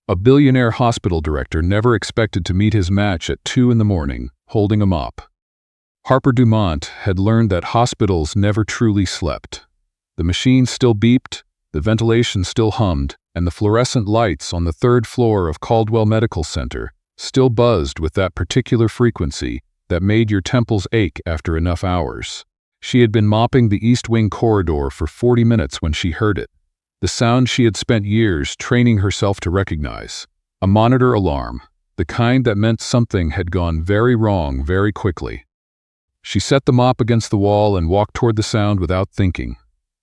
A billionaire hospital director never expected to meet his match at 2 in the morning, holding a mop. Harper Dumont had learned that hospitals never truly slept. The machines still beeped, the ventilation still hummed, and the fluorescent lights on the third floor of Caldwell Medical Center still buzzed with that particular frequency that made your temples ache after enough hours. She had been mopping the East Wing corridor for 40 minutes when she heard it. The sound she had spent years training herself to recognize. A monitor alarm, the kind that meant something had gone very wrong very quickly. She set the mop against the wall and walked toward the sound without thinking.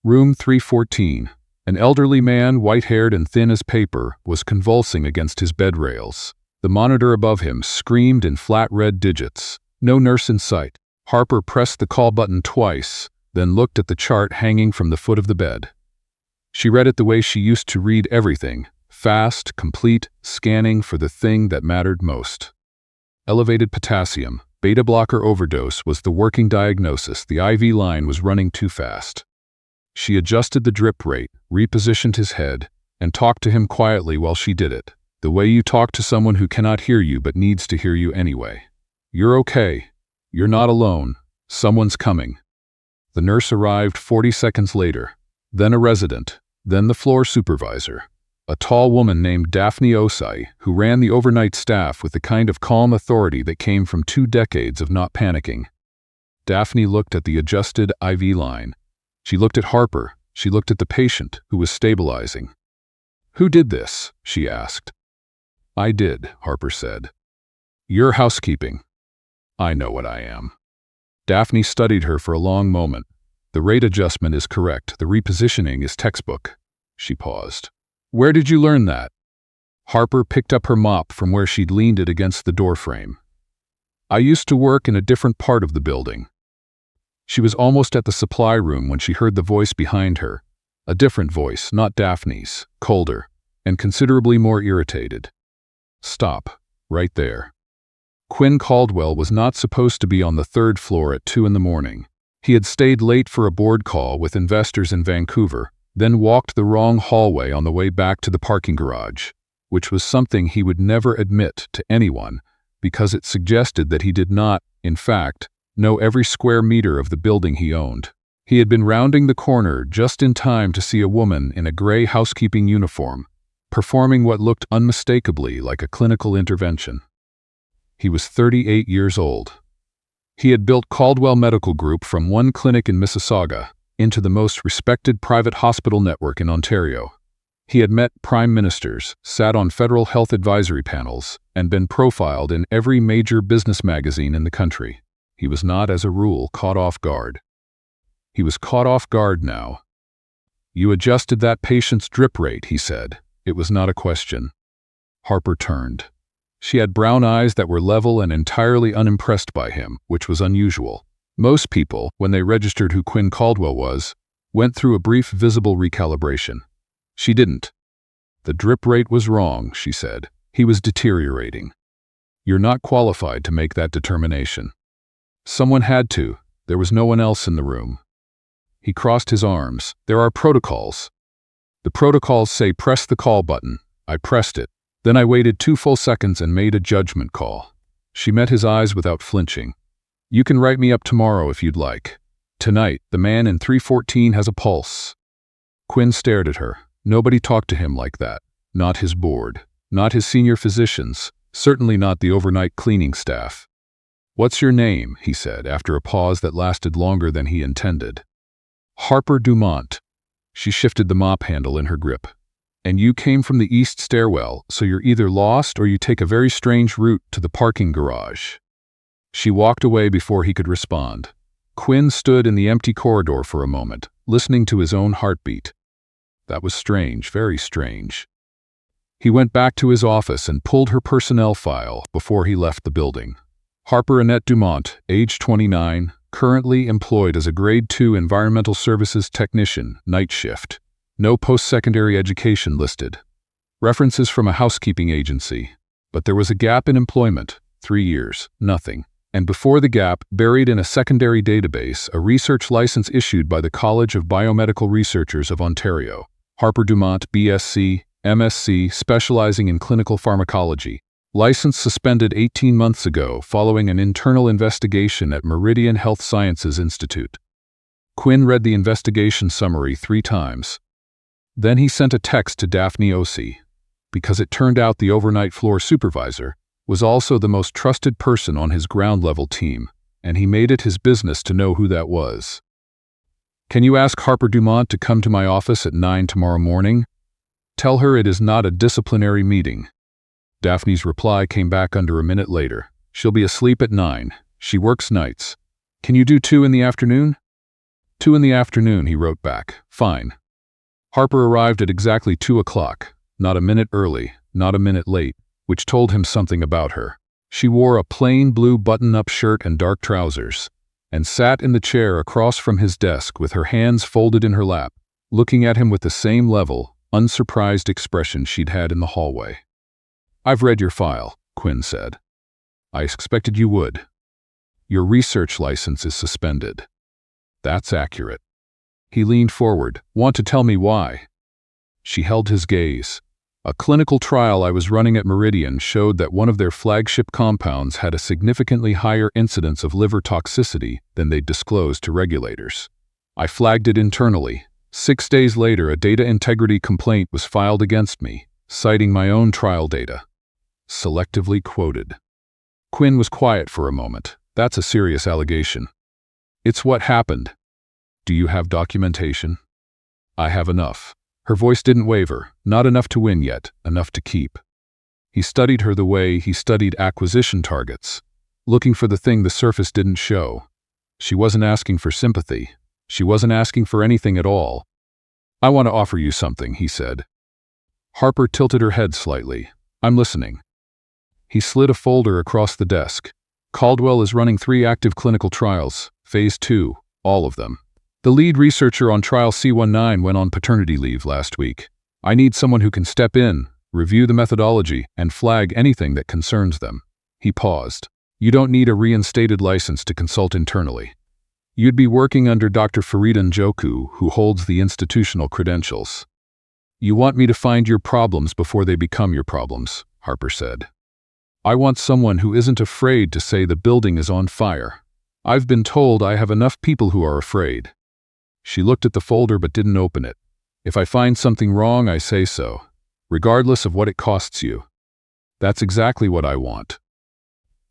Room 314. An elderly man, white-haired and thin as paper, was convulsing against his bed rails. The monitor above him screamed in flat red digits. No nurse in sight. Harper pressed the call button twice, then looked at the chart hanging from the foot of the bed. She read it the way she used to read everything, fast, complete, scanning for the thing that mattered most. Elevated potassium, beta blocker overdose was the working diagnosis. The IV line was running too fast. She adjusted the drip rate, repositioned his head, and talked to him quietly while she did it, the way you talk to someone who cannot hear you but needs to hear you anyway. You're okay. You're not alone. Someone's coming. The nurse arrived 40 seconds later, then a resident, then the floor supervisor, a tall woman named Daphne Osai, who ran the overnight staff with the kind of calm authority that came from 2 decades of not panicking. Daphne looked at the adjusted IV line. She looked at Harper. She looked at the patient, who was stabilizing. "Who did this?" she asked. "I did," Harper said. "You're housekeeping." "I know what I am." Daphne studied her for a long moment. "The rate adjustment is correct. The repositioning is textbook." She paused. "Where did you learn that?" Harper picked up her mop from where she'd leaned it against the doorframe. "I used to work in a different part of the building." She was almost at the supply room when she heard the voice behind her. A different voice, not Daphne's, colder, and considerably more irritated. "Stop. Right there." Quinn Caldwell was not supposed to be on the 3rd floor at 2 in the morning. He had stayed late for a board call with investors in Vancouver, then walked the wrong hallway on the way back to the parking garage, which was something he would never admit to anyone because it suggested that he did not, in fact, know every square meter of the building he owned. He had been rounding the corner just in time to see a woman in a gray housekeeping uniform, performing what looked unmistakably like a clinical intervention. He was 38 years old. He had built Caldwell Medical Group from one clinic in Mississauga into the most respected private hospital network in Ontario. He had met prime ministers, sat on federal health advisory panels, and been profiled in every major business magazine in the country. He was not, as a rule, caught off guard. He was caught off guard now. "You adjusted that patient's drip rate," he said. It was not a question. Harper turned. She had brown eyes that were level and entirely unimpressed by him, which was unusual. Most people, when they registered who Quinn Caldwell was, went through a brief visible recalibration. She didn't. "The drip rate was wrong," she said. "He was deteriorating. You're not qualified to make that determination." Someone had to. There was no one else in the room. He crossed his arms. "There are protocols. The protocols say press the call button." I pressed it. Then I waited 2 full seconds and made a judgment call. She met his eyes without flinching. "You can write me up tomorrow if you'd like. Tonight, the man in 314 has a pulse." Quinn stared at her. Nobody talked to him like that. Not his board. Not his senior physicians. Certainly not the overnight cleaning staff. "What's your name?" he said, after a pause that lasted longer than he intended. "Harper Dumont." She shifted the mop handle in her grip. "And you came from the east stairwell, so you're either lost or you take a very strange route to the parking garage." She walked away before he could respond. Quinn stood in the empty corridor for a moment, listening to his own heartbeat. That was strange, very strange. He went back to his office and pulled her personnel file before he left the building. Harper Annette Dumont, age 29, currently employed as a Grade 2 Environmental Services Technician, night shift. No post-secondary education listed. References from a housekeeping agency. But there was a gap in employment, 3 years, nothing. And before the gap, buried in a secondary database, a research license issued by the College of Biomedical Researchers of Ontario. Harper Dumont, BSc, MSc, specializing in clinical pharmacology. License suspended 18 months ago following an internal investigation at Meridian Health Sciences Institute. Quinn read the investigation summary 3 times. Then he sent a text to Daphne O.C. because it turned out the overnight floor supervisor was also the most trusted person on his ground-level team, and he made it his business to know who that was. "Can you ask Harper Dumont to come to my office at 9 tomorrow morning? Tell her it is not a disciplinary meeting." Daphne's reply came back under a minute later. "She'll be asleep at 9. She works nights. Can you do 2 in the afternoon?" 2 in the afternoon, he wrote back. "Fine." Harper arrived at exactly 2 o'clock, not a minute early, not a minute late, which told him something about her. She wore a plain blue button-up shirt and dark trousers, and sat in the chair across from his desk with her hands folded in her lap, looking at him with the same level, unsurprised expression she'd had in the hallway. "I've read your file," Quinn said. "I expected you would. Your research license is suspended." "That's accurate." He leaned forward. "Want to tell me why?" She held his gaze. "A clinical trial I was running at Meridian showed that one of their flagship compounds had a significantly higher incidence of liver toxicity than they'd disclosed to regulators. I flagged it internally. 6 days later, a data integrity complaint was filed against me, citing my own trial data." Selectively quoted. Quinn was quiet for a moment. "That's a serious allegation." "It's what happened." "Do you have documentation?" "I have enough." Her voice didn't waver. Not enough to win yet, enough to keep. He studied her the way he studied acquisition targets, looking for the thing the surface didn't show. She wasn't asking for sympathy. She wasn't asking for anything at all. "I want to offer you something," he said. Harper tilted her head slightly. "I'm listening." He slid a folder across the desk. "Caldwell is running 3 active clinical trials, phase 2, all of them. The lead researcher on trial C19 went on paternity leave last week. I need someone who can step in, review the methodology, and flag anything that concerns them." He paused. "You don't need a reinstated license to consult internally. You'd be working under Dr. Farida Njoku, who holds the institutional credentials." "You want me to find your problems before they become your problems," Harper said. "I want someone who isn't afraid to say the building is on fire. I've been told I have enough people who are afraid." She looked at the folder but didn't open it. "If I find something wrong, I say so, regardless of what it costs you." "That's exactly what I want."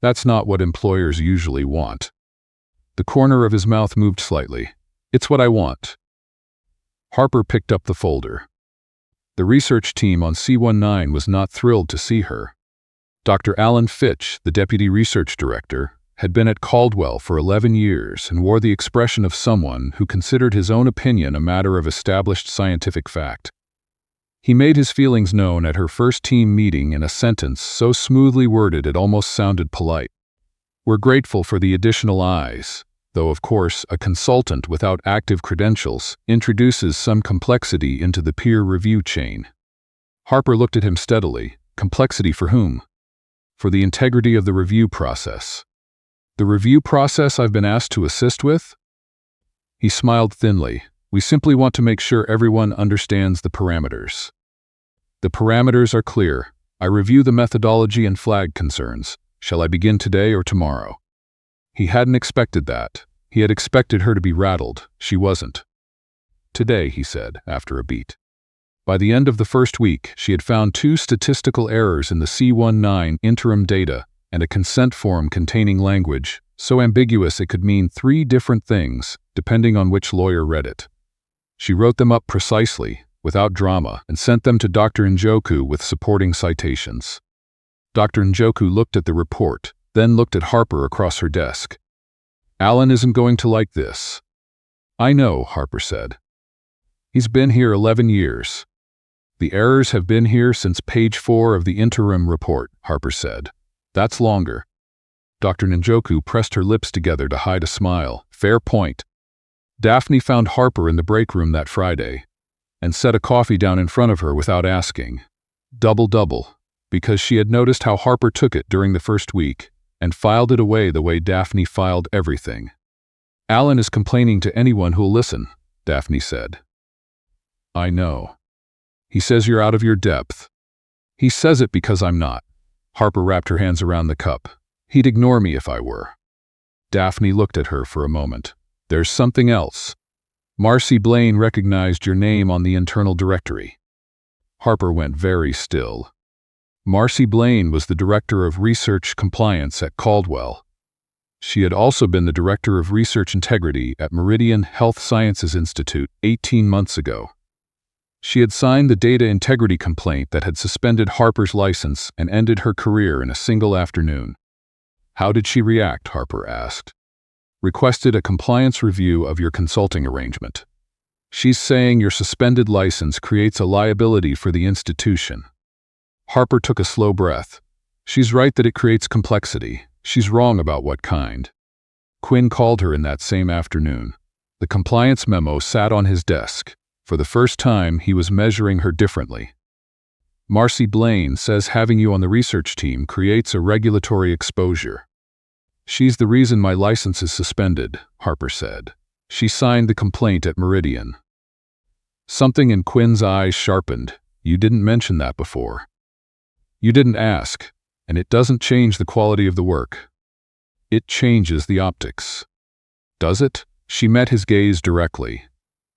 "That's not what employers usually want." The corner of his mouth moved slightly. "It's what I want." Harper picked up the folder. The research team on C19 was not thrilled to see her. Dr. Alan Fitch, the deputy research director, had been at Caldwell for 11 years and wore the expression of someone who considered his own opinion a matter of established scientific fact. He made his feelings known at her first team meeting in a sentence so smoothly worded it almost sounded polite. "We're grateful for the additional eyes, though of course a consultant without active credentials introduces some complexity into the peer review chain." Harper looked at him steadily. "Complexity for whom?" "For the integrity of the review process." "The review process I've been asked to assist with?" He smiled thinly. "We simply want to make sure everyone understands the parameters." "The parameters are clear. I review the methodology and flag concerns. Shall I begin today or tomorrow?" He hadn't expected that. He had expected her to be rattled. She wasn't. "Today," he said, after a beat. By the end of the first week, she had found 2 statistical errors in the C19 interim data and a consent form containing language so ambiguous it could mean 3 different things, depending on which lawyer read it. She wrote them up precisely, without drama, and sent them to Dr. Njoku with supporting citations. Dr. Njoku looked at the report, then looked at Harper across her desk. "Alan isn't going to like this." "I know," Harper said. "He's been here 11 years. The errors have been here since page 4 of the interim report," Harper said. "That's longer." Dr. Njoku pressed her lips together to hide a smile. "Fair point." Daphne found Harper in the break room that Friday and set a coffee down in front of her without asking. Double-double, because she had noticed how Harper took it during the first week and filed it away the way Daphne filed everything. "Alan is complaining to anyone who'll listen," Daphne said. "I know." He says you're out of your depth. He says it because I'm not. Harper wrapped her hands around the cup. He'd ignore me if I were. Daphne looked at her for a moment. There's something else. Marcy Blaine recognized your name on the internal directory. Harper went very still. Marcy Blaine was the Director of Research Compliance at Caldwell. She had also been the Director of Research Integrity at Meridian Health Sciences Institute 18 months ago. She had signed the data integrity complaint that had suspended Harper's license and ended her career in a single afternoon. How did she react? Harper asked. Requested a compliance review of your consulting arrangement. She's saying your suspended license creates a liability for the institution. Harper took a slow breath. She's right that it creates complexity. She's wrong about what kind. Quinn called her in that same afternoon. The compliance memo sat on his desk. For the first time, he was measuring her differently. Marcy Blaine says having you on the research team creates a regulatory exposure. She's the reason my license is suspended, Harper said. She signed the complaint at Meridian. Something in Quinn's eyes sharpened. You didn't mention that before. You didn't ask, and it doesn't change the quality of the work. It changes the optics. Does it? She met his gaze directly.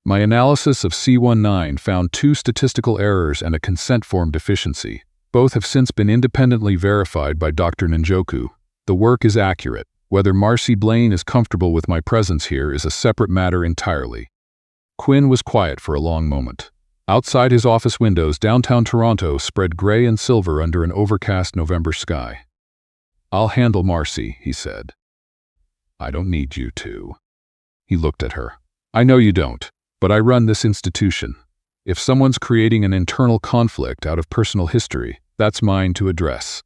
My analysis of C19 found 2 statistical errors and a consent form deficiency. Both have since been independently verified by Dr. Njoku. The work is accurate. Whether Marcy Blaine is comfortable with my presence here is a separate matter entirely. Quinn was quiet for a long moment. Outside his office windows, downtown Toronto spread gray and silver under an overcast November sky. I'll handle Marcy, he said. I don't need you to. He looked at her. I know you don't. But I run this institution. If someone's creating an internal conflict out of personal history, that's mine to address.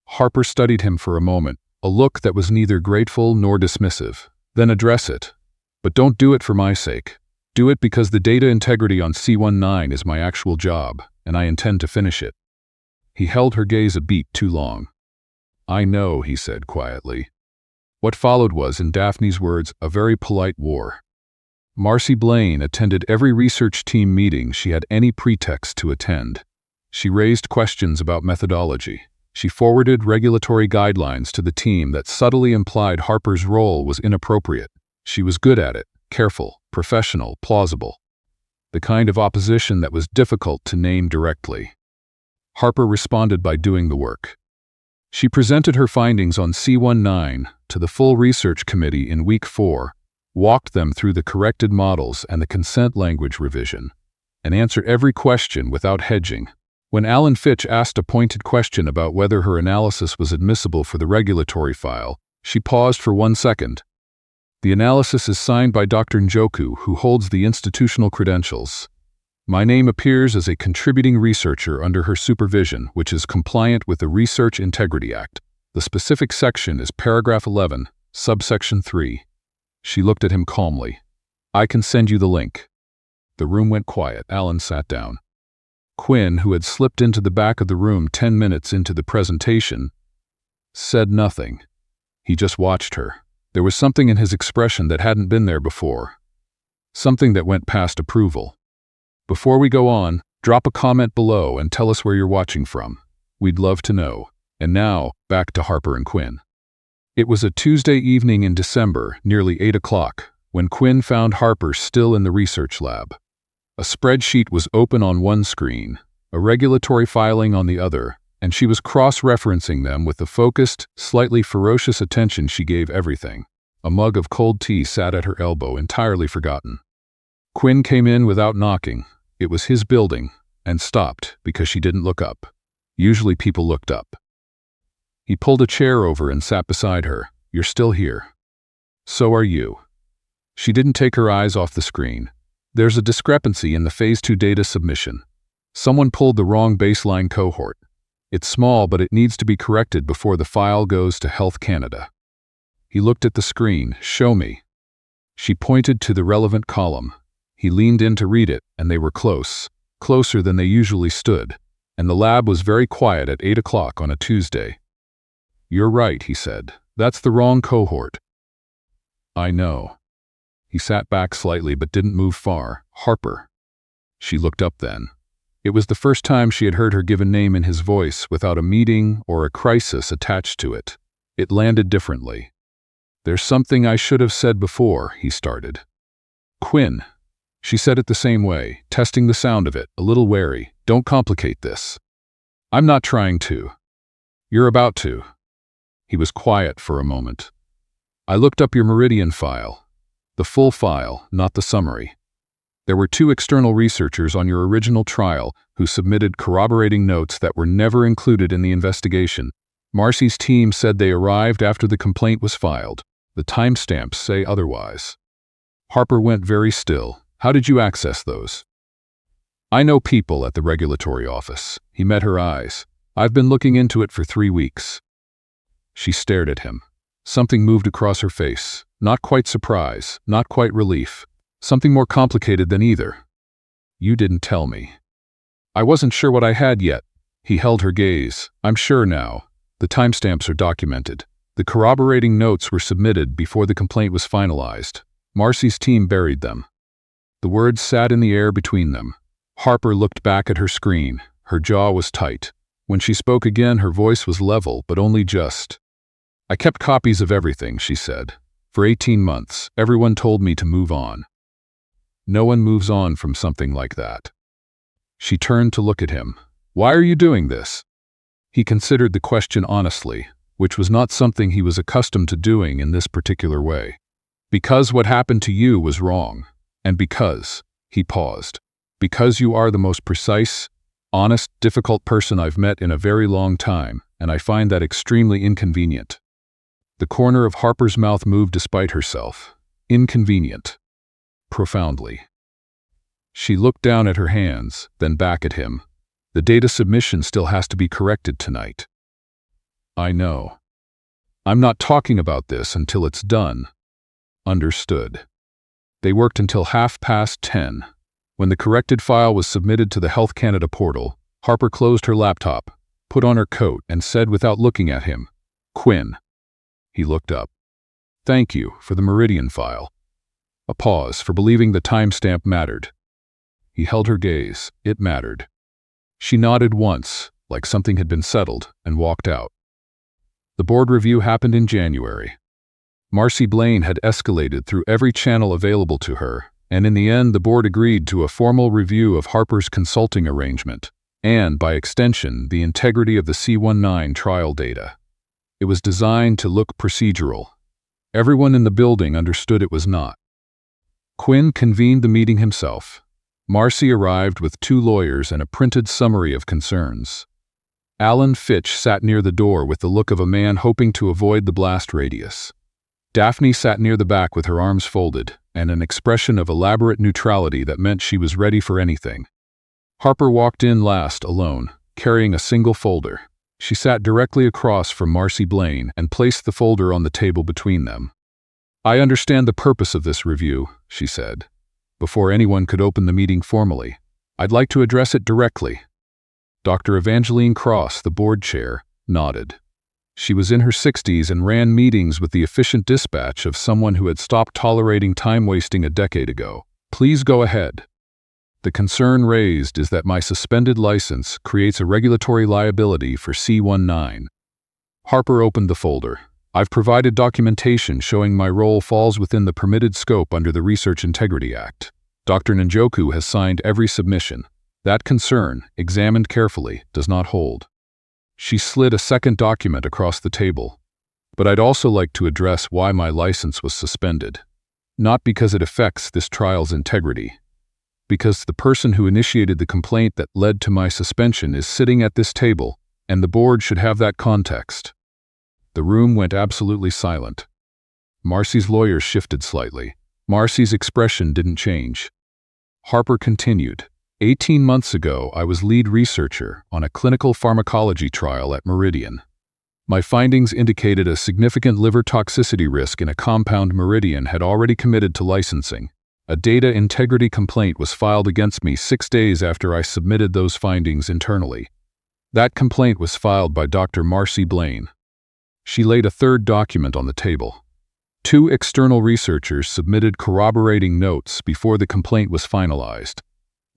Harper studied him for a moment, a look that was neither grateful nor dismissive. Then address it. But don't do it for my sake. Do it because the data integrity on C19 is my actual job, and I intend to finish it. He held her gaze a beat too long. I know, he said quietly. What followed was, in Daphne's words, a very polite war. Marcy Blaine attended every research team meeting she had any pretext to attend. She raised questions about methodology. She forwarded regulatory guidelines to the team that subtly implied Harper's role was inappropriate. She was good at it, careful, professional, plausible. The kind of opposition that was difficult to name directly. Harper responded by doing the work. She presented her findings on C19 to the full research committee in week 4, walked them through the corrected models and the consent language revision, and answered every question without hedging. When Alan Fitch asked a pointed question about whether her analysis was admissible for the regulatory file, she paused for 1 second. The analysis is signed by Dr. Njoku, who holds the institutional credentials. My name appears as a contributing researcher under her supervision, which is compliant with the Research Integrity Act. The specific section is paragraph 11, subsection 3. She looked at him calmly. I can send you the link. The room went quiet. Alan sat down. Quinn, who had slipped into the back of the room 10 minutes into the presentation, said nothing. He just watched her. There was something in his expression that hadn't been there before. Something that went past approval. Before we go on, drop a comment below and tell us where you're watching from. We'd love to know. And now, back to Harper and Quinn. It was a Tuesday evening in December, nearly 8 o'clock, when Quinn found Harper still in the research lab. A spreadsheet was open on one screen, a regulatory filing on the other, and she was cross-referencing them with the focused, slightly ferocious attention she gave everything. A mug of cold tea sat at her elbow, entirely forgotten. Quinn came in without knocking. It was his building, and stopped because she didn't look up. Usually people looked up. He pulled a chair over and sat beside her. You're still here. So are you. She didn't take her eyes off the screen. There's a discrepancy in the Phase 2 data submission. Someone pulled the wrong baseline cohort. It's small, but it needs to be corrected before the file goes to Health Canada. He looked at the screen. Show me. She pointed to the relevant column. He leaned in to read it, and they were close, closer than they usually stood, and the lab was very quiet at 8 o'clock on a Tuesday. You're right, he said. That's the wrong cohort. I know. He sat back slightly but didn't move far. Harper. She looked up then. It was the first time she had heard her give a name in his voice without a meeting or a crisis attached to it. It landed differently. "There's something I should have said before," he started. "Quinn." She said it the same way, testing the sound of it, a little wary. "Don't complicate this." "I'm not trying to." "You're about to." He was quiet for a moment. "I looked up your Meridian file. The full file, not the summary. There were 2 external researchers on your original trial who submitted corroborating notes that were never included in the investigation. Marcy's team said they arrived after the complaint was filed. The timestamps say otherwise." Harper went very still. "How did you access those?" "I know people at the regulatory office." He met her eyes. "I've been looking into it for 3 weeks. She stared at him. Something moved across her face. Not quite surprise, not quite relief. Something more complicated than either. "You didn't tell me." "I wasn't sure what I had yet." He held her gaze. "I'm sure now. The timestamps are documented. The corroborating notes were submitted before the complaint was finalized. Marcy's team buried them." The words sat in the air between them. Harper looked back at her screen. Her jaw was tight. When she spoke again, her voice was level, but only just. "I kept copies of everything," she said. "For 18 months, everyone told me to move on." No one moves on from something like that. She turned to look at him. "Why are you doing this?" He considered the question honestly, which was not something he was accustomed to doing in this particular way. "Because what happened to you was wrong. And because," he paused, "because you are the most precise, honest, difficult person I've met in a very long time, and I find that extremely inconvenient." The corner of Harper's mouth moved despite herself. Inconvenient. Profoundly. She looked down at her hands, then back at him. "The data submission still has to be corrected tonight." "I know. I'm not talking about this until it's done." "Understood." They worked until 10:30. When the corrected file was submitted to the Health Canada portal, Harper closed her laptop, put on her coat, and said without looking at him, "Quinn." He looked up. "Thank you for the Meridian file." A pause, for believing the timestamp mattered. He held her gaze. It mattered. She nodded once, like something had been settled, and walked out. The board review happened in January. Marcy Blaine had escalated through every channel available to her, and in the end the board agreed to a formal review of Harper's consulting arrangement, and, by extension, the integrity of the C-19 trial data. It was designed to look procedural. Everyone in the building understood it was not. Quinn convened the meeting himself. Marcy arrived with 2 lawyers and a printed summary of concerns. Alan Fitch sat near the door with the look of a man hoping to avoid the blast radius. Daphne sat near the back with her arms folded, and an expression of elaborate neutrality that meant she was ready for anything. Harper walked in last, alone, carrying a single folder. She sat directly across from Marcy Blaine and placed the folder on the table between them. "I understand the purpose of this review," she said. Before anyone could open the meeting formally, "I'd like to address it directly." Dr. Evangeline Cross, the board chair, nodded. She was in her 60s and ran meetings with the efficient dispatch of someone who had stopped tolerating time-wasting a decade ago. "Please go ahead." "The concern raised is that my suspended license creates a regulatory liability for C-19. Harper opened the folder. "I've provided documentation showing my role falls within the permitted scope under the Research Integrity Act. Dr. Njoku has signed every submission. That concern, examined carefully, does not hold." She slid a second document across the table. "But I'd also like to address why my license was suspended. Not because it affects this trial's integrity. Because the person who initiated the complaint that led to my suspension is sitting at this table, and the board should have that context." The room went absolutely silent. Marcy's lawyers shifted slightly. Marcy's expression didn't change. Harper continued. 18 months ago, I was lead researcher on a clinical pharmacology trial at Meridian. My findings indicated a significant liver toxicity risk in a compound Meridian had already committed to licensing. A data integrity complaint was filed against me 6 days after I submitted those findings internally. That complaint was filed by Dr. Marcy Blaine. She laid a third document on the table. 2 external researchers submitted corroborating notes before the complaint was finalized.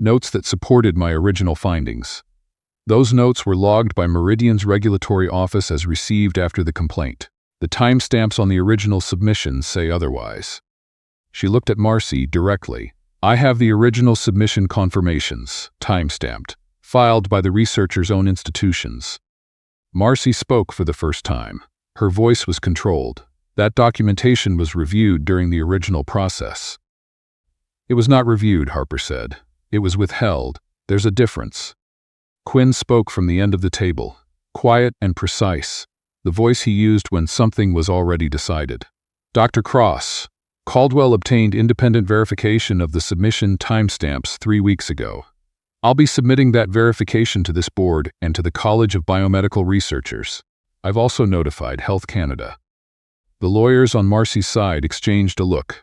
notes that supported my original findings. Those notes were logged by Meridian's regulatory office as received after the complaint. The timestamps on the original submissions say otherwise. She looked at Marcy directly. I have the original submission confirmations, timestamped, filed by the researcher's own institutions. Marcy spoke for the first time. Her voice was controlled. That documentation was reviewed during the original process. It was not reviewed, Harper said. It was withheld. There's a difference. Quinn spoke from the end of the table, quiet and precise, the voice he used when something was already decided. Dr. Cross, Caldwell obtained independent verification of the submission timestamps 3 weeks ago. I'll be submitting that verification to this board and to the College of Biomedical Researchers. I've also notified Health Canada. The lawyers on Marcy's side exchanged a look.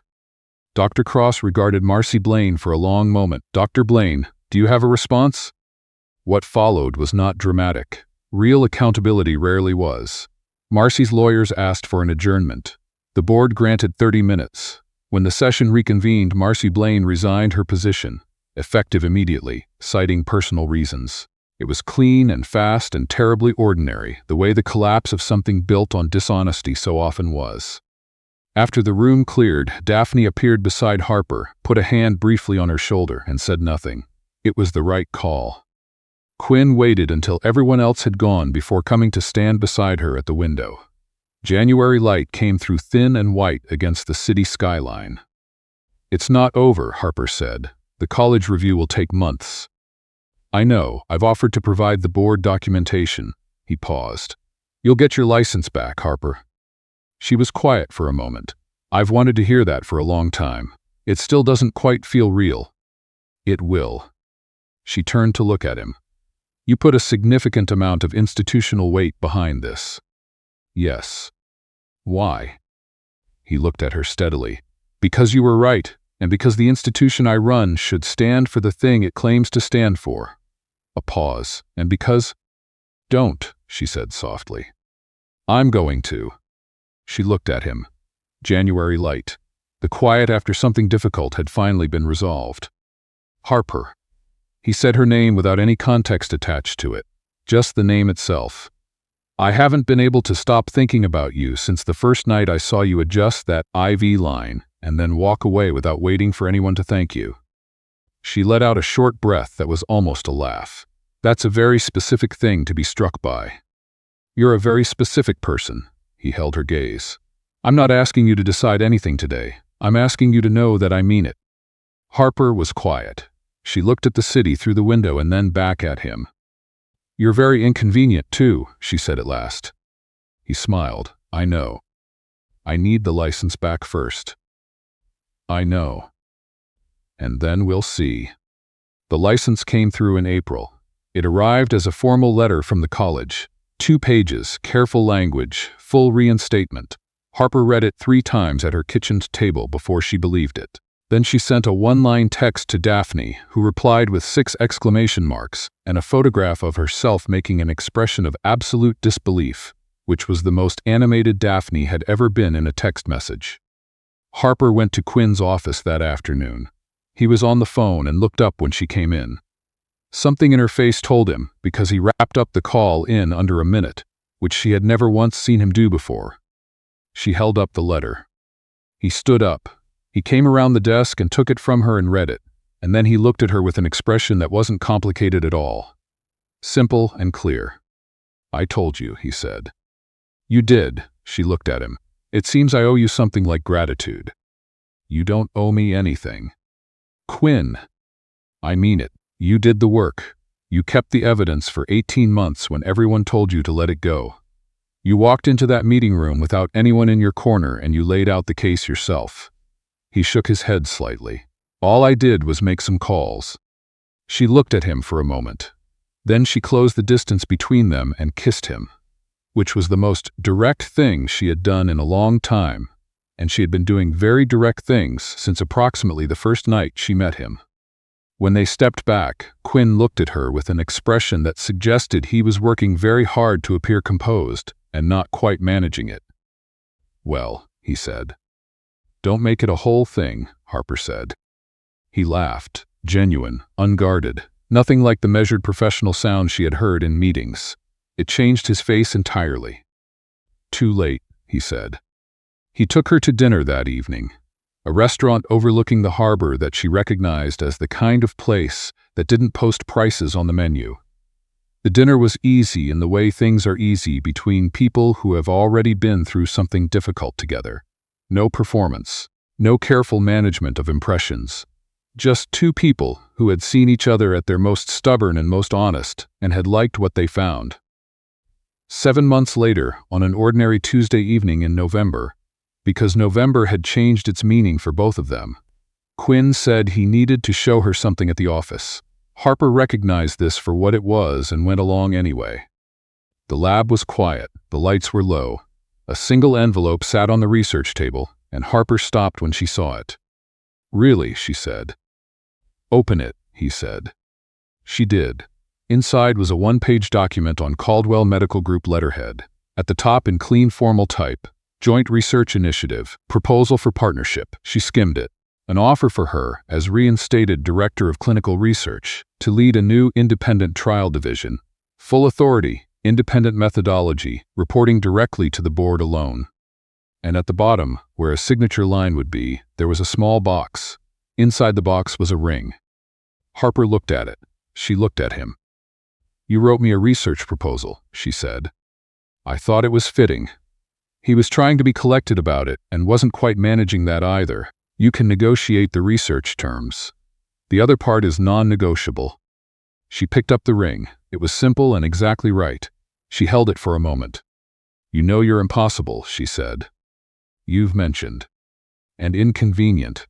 Dr. Cross regarded Marcy Blaine for a long moment. Dr. Blaine, do you have a response? What followed was not dramatic. Real accountability rarely was. Marcy's lawyers asked for an adjournment. The board granted 30 minutes. When the session reconvened, Marcy Blaine resigned her position, effective immediately, citing personal reasons. It was clean and fast and terribly ordinary, the way the collapse of something built on dishonesty so often was. After the room cleared, Daphne appeared beside Harper, put a hand briefly on her shoulder, and said nothing. It was the right call. Quinn waited until everyone else had gone before coming to stand beside her at the window. January light came through thin and white against the city skyline. It's not over, Harper said. The college review will take months. I know, I've offered to provide the board documentation. He paused. You'll get your license back, Harper. She was quiet for a moment. I've wanted to hear that for a long time. It still doesn't quite feel real. It will. She turned to look at him. You put a significant amount of institutional weight behind this. Yes. Why? He looked at her steadily. Because you were right, and because the institution I run should stand for the thing it claims to stand for. A pause, and because... Don't, she said softly. I'm going to. She looked at him. January light. The quiet after something difficult had finally been resolved. Harper. He said her name without any context attached to it, just the name itself. I haven't been able to stop thinking about you since the first night I saw you adjust that IV line and then walk away without waiting for anyone to thank you. She let out a short breath that was almost a laugh. That's a very specific thing to be struck by. You're a very specific person. He held her gaze. I'm not asking you to decide anything today. I'm asking you to know that I mean it. Harper was quiet. She looked at the city through the window and then back at him. You're very inconvenient, too, she said at last. He smiled. I know. I need the license back first. I know. And then we'll see. The license came through in April. It arrived as a formal letter from the college. 2 pages, careful language, full reinstatement. Harper read it 3 times at her kitchen table before she believed it. Then she sent a 1-line text to Daphne, who replied with 6 exclamation marks and a photograph of herself making an expression of absolute disbelief, which was the most animated Daphne had ever been in a text message. Harper went to Quinn's office that afternoon. He was on the phone and looked up when she came in. Something in her face told him, because he wrapped up the call in under a minute, which she had never once seen him do before. She held up the letter. He stood up. He came around the desk and took it from her and read it, and then he looked at her with an expression that wasn't complicated at all. Simple and clear. I told you, he said. You did, she looked at him. It seems I owe you something like gratitude. You don't owe me anything. Quinn. I mean it. You did the work. You kept the evidence for 18 months when everyone told you to let it go. You walked into that meeting room without anyone in your corner and you laid out the case yourself. He shook his head slightly. All I did was make some calls. She looked at him for a moment. Then she closed the distance between them and kissed him, which was the most direct thing she had done in a long time, and she had been doing very direct things since approximately the first night she met him. When they stepped back, Quinn looked at her with an expression that suggested he was working very hard to appear composed and not quite managing it. Well, he said. Don't make it a whole thing, Harper said. He laughed, genuine, unguarded, nothing like the measured professional sound she had heard in meetings. It changed his face entirely. "Too late," he said. He took her to dinner that evening, a restaurant overlooking the harbor that she recognized as the kind of place that didn't post prices on the menu. The dinner was easy in the way things are easy between people who have already been through something difficult together. No performance, no careful management of impressions. Just two people who had seen each other at their most stubborn and most honest and had liked what they found. 7 months later, on an ordinary Tuesday evening in November, because November had changed its meaning for both of them, Quinn said he needed to show her something at the office. Harper recognized this for what it was and went along anyway. The lab was quiet, the lights were low. A single envelope sat on the research table, and Harper stopped when she saw it. "Really?" she said. "Open it," he said. She did. Inside was a one-page document on Caldwell Medical Group letterhead. At the top in clean formal type, Joint Research Initiative, Proposal for Partnership. She skimmed it. An offer for her, as reinstated Director of Clinical Research, to lead a new independent trial division. Full authority, independent methodology, reporting directly to the board alone. And at the bottom, where a signature line would be, there was a small box. Inside the box was a ring. Harper looked at it. She looked at him. "You wrote me a research proposal," she said. "I thought it was fitting." He was trying to be collected about it and wasn't quite managing that either. "You can negotiate the research terms. The other part is non-negotiable." She picked up the ring. It was simple and exactly right. She held it for a moment. "You know you're impossible," she said. "You've mentioned. And inconvenient."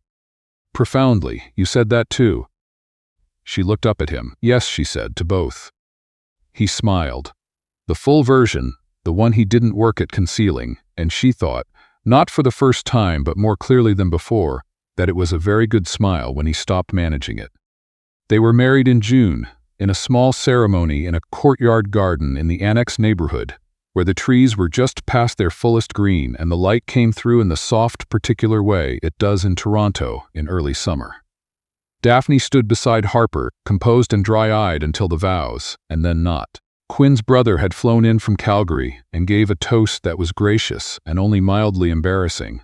"Profoundly, you said that too." She looked up at him. "Yes," she said, "to both." He smiled. The full version, the one he didn't work at concealing, and she thought, not for the first time but more clearly than before, that it was a very good smile when he stopped managing it. They were married in June, in a small ceremony in a courtyard garden in the annex neighborhood, where the trees were just past their fullest green and the light came through in the soft, particular way it does in Toronto in early summer. Daphne stood beside Harper, composed and dry-eyed until the vows, and then not. Quinn's brother had flown in from Calgary and gave a toast that was gracious and only mildly embarrassing.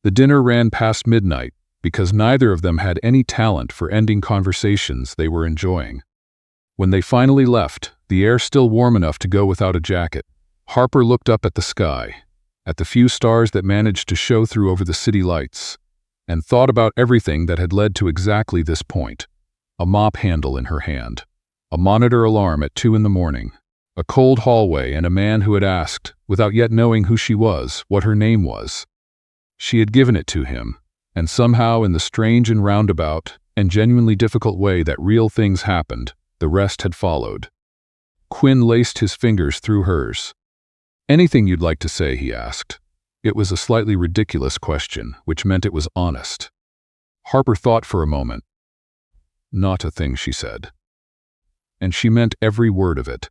The dinner ran past midnight because neither of them had any talent for ending conversations they were enjoying. When they finally left, the air still warm enough to go without a jacket, Harper looked up at the sky, at the few stars that managed to show through over the city lights, and thought about everything that had led to exactly this point. A mop handle in her hand. A monitor alarm at 2 a.m, a cold hallway and a man who had asked, without yet knowing who she was, what her name was. She had given it to him, and somehow in the strange and roundabout and genuinely difficult way that real things happened, the rest had followed. Quinn laced his fingers through hers. "Anything you'd like to say?" he asked. It was a slightly ridiculous question, which meant it was honest. Harper thought for a moment. "Not a thing," she said. And she meant every word of it.